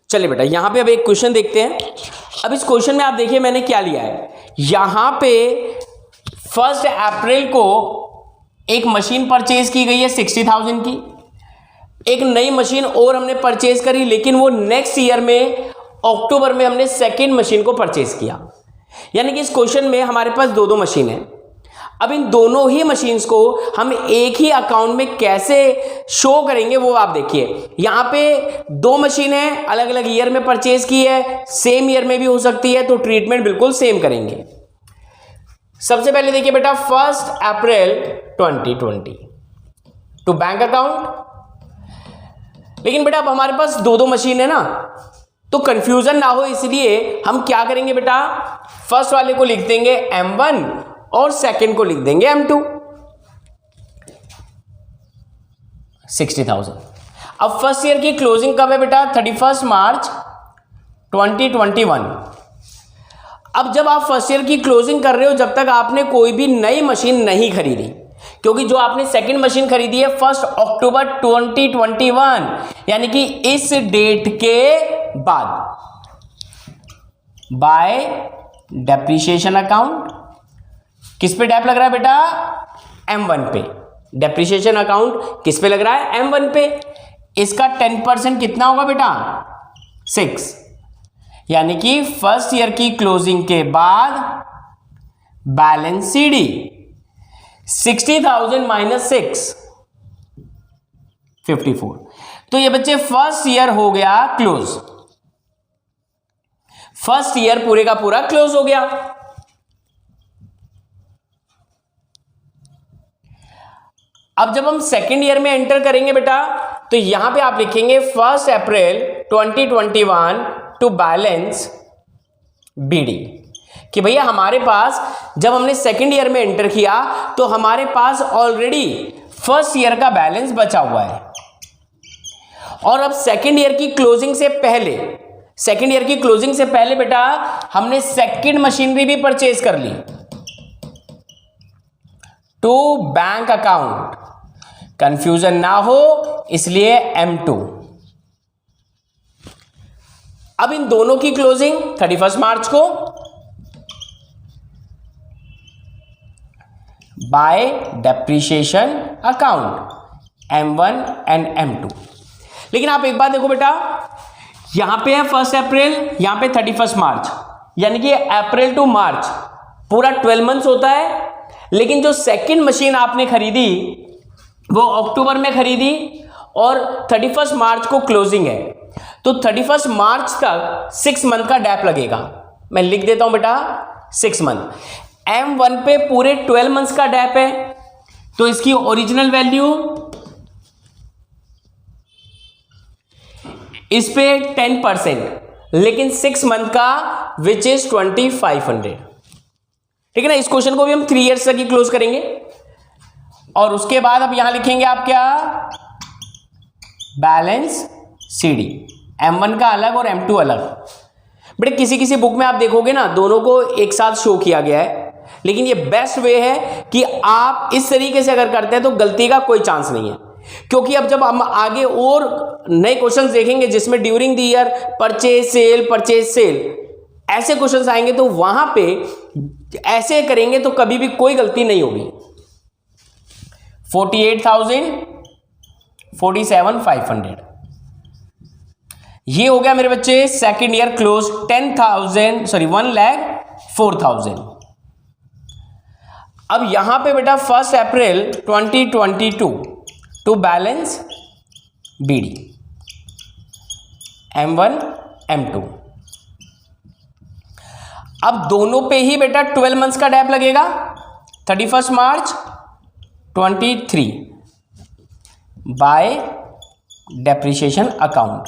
चलिए बेटा यहां पे अब एक क्वेश्चन देखते हैं। अब इस क्वेश्चन में आप देखिए मैंने क्या लिया है, यहां पे 1 अप्रैल को एक मशीन परचेज की गई है 60,000 की, एक नई मशीन और हमने परचेज करी, लेकिन वो नेक्स्ट ईयर में अक्टूबर में हमने सेकेंड मशीन को परचेज किया। यानी कि इस क्वेश्चन में हमारे पास दो मशीन है। अब इन दोनों ही मशीन्स को हम एक ही अकाउंट में कैसे शो करेंगे वो आप देखिए। यहां पे दो मशीन है, अलग अलग ईयर में परचेज की है, सेम ईयर में भी हो सकती है, तो ट्रीटमेंट बिल्कुल सेम करेंगे। सबसे पहले देखिए बेटा 1 अप्रैल 2020 टू बैंक अकाउंट। लेकिन बेटा अब हमारे पास दो मशीन है ना, तो कंफ्यूजन ना हो इसलिए हम क्या करेंगे बेटा, फर्स्ट वाले को लिख देंगे M1 और सेकंड को लिख देंगे M2। 60,000। अब फर्स्ट ईयर की क्लोजिंग कब है बेटा, 31 मार्च 2021। अब जब आप फर्स्ट ईयर की क्लोजिंग कर रहे हो, जब तक आपने कोई भी नई मशीन नहीं खरीदी, क्योंकि जो आपने सेकंड मशीन खरीदी है 1 अक्टूबर 2021, यानी कि इस डेट के बाद, बाय डेप्रिसिएशन अकाउंट। किस पे डेप लग रहा है बेटा, M1 पे। डेप्रिसिएशन अकाउंट किस पे लग रहा है, M1 पे। इसका 10% कितना होगा बेटा, 6। यानी कि फर्स्ट ईयर की क्लोजिंग के बाद बैलेंस CD 60,000 माइनस 6 54। तो ये बच्चे फर्स्ट ईयर हो गया क्लोज, फर्स्ट ईयर पूरे का पूरा क्लोज हो गया। अब जब हम सेकेंड ईयर में एंटर करेंगे बेटा, तो यहां पे आप लिखेंगे 1 अप्रैल 2021 टू बैलेंस BD, कि भैया हमारे पास जब हमने सेकेंड ईयर में एंटर किया तो हमारे पास ऑलरेडी फर्स्ट ईयर का बैलेंस बचा हुआ है। और अब सेकेंड ईयर की क्लोजिंग से पहले, सेकेंड ईयर की क्लोजिंग से पहले बेटा हमने सेकेंड मशीनरी भी परचेज कर ली टू बैंक अकाउंट। कंफ्यूजन ना हो इसलिए M2। अब इन दोनों की क्लोजिंग 31 मार्च को bye depreciation account M1 and M2। लेकिन आप एक बात देखो बेटा, यहां पे है 1 अप्रैल, यहां पे 31 मार्च, यानी कि अप्रैल टू मार्च पूरा 12 मंथ्स होता है। लेकिन जो सेकंड मशीन आपने खरीदी वो अक्टूबर में खरीदी और 31 मार्च को क्लोजिंग है, तो 31 मार्च तक 6 मंथ का डैप लगेगा। मैं लिख देता हूं बेटा 6 मंथ। M1 पे पूरे 12 मंथ्स का डैप है, तो इसकी ओरिजिनल वैल्यू इस पे 10%, लेकिन 6 मंथ का विच इज 2500। ठीक है ना। इस क्वेश्चन को भी हम 3 ईयर्स तक ही क्लोज करेंगे। और उसके बाद अब यहां लिखेंगे आप क्या, बैलेंस CD, M1 का अलग और M2 अलग। बेटे किसी किसी बुक में आप देखोगे ना दोनों को एक साथ शो किया गया है, लेकिन ये बेस्ट वे है कि आप इस तरीके से अगर करते हैं तो गलती का कोई चांस नहीं है। क्योंकि अब जब हम आगे और नए क्वेश्चंस देखेंगे जिसमें during the year purchase sale ऐसे क्वेश्चंस आएंगे, तो वहां पे ऐसे करेंगे तो कभी भी कोई गलती नहीं होगी। 48,000 47,500 ये हो गया मेरे बच्चे सेकेंड ईयर क्लोज 1,04,000। अब यहां पे बेटा 1 अप्रैल 2022 to balance BD M1 M2। अब दोनों पे ही बेटा 12 मंथ्स का डैप लगेगा। 31 मार्च 23 bye depreciation account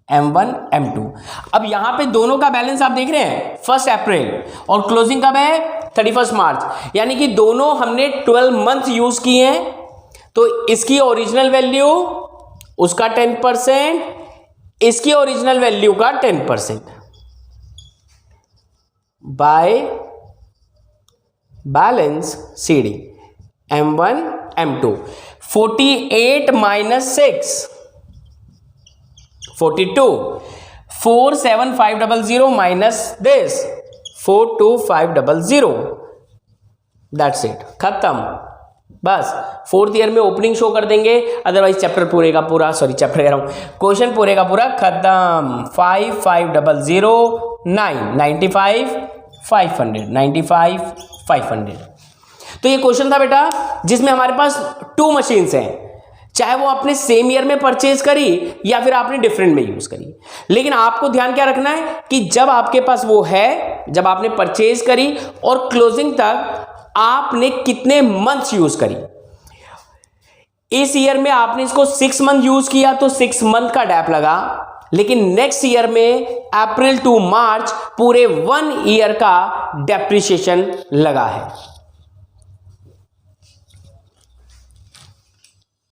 M1 M2। अब यहां पे दोनों का बैलेंस आप देख रहे हैं 1 अप्रैल और क्लोजिंग कब है 31 मार्च, यानी कि दोनों हमने 12 मंथ यूज किए हैं। तो इसकी ओरिजिनल वैल्यू उसका 10%, इसकी ओरिजिनल वैल्यू का 10% by balance CD M1 M2। 48 minus 6 42, 47500 minus this 42500, that's it, खत्म। बस फोर्थ ईयर में ओपनिंग शो कर देंगे, अदरवाइज चैप्टर पूरे का पूरा, सॉरी चैप्टर कह रहा हूं, क्वेश्चन पूरे का पूरा खत्म। 5500 9 95 500 95 500। तो ये क्वेश्चन था बेटा जिसमें हमारे पास 2 मशीन्स हैं, चाहे वो आपने सेम ईयर में परचेज करी या फिर आपने डिफरेंट में यूज करी, लेकिन आपको ध्यान क्या रखना है कि जब आपके पास वो है, जब आपने परचेज करी और क्लोजिंग तक आपने कितने मंथ्स यूज करी। इस ईयर में आपने इसको 6 मंथ यूज किया तो 6 मंथ का गैप लगा, लेकिन नेक्स्ट ईयर में अप्रैल टू मार्च पूरे 1 ईयर का डेप्रिसिएशन लगा है।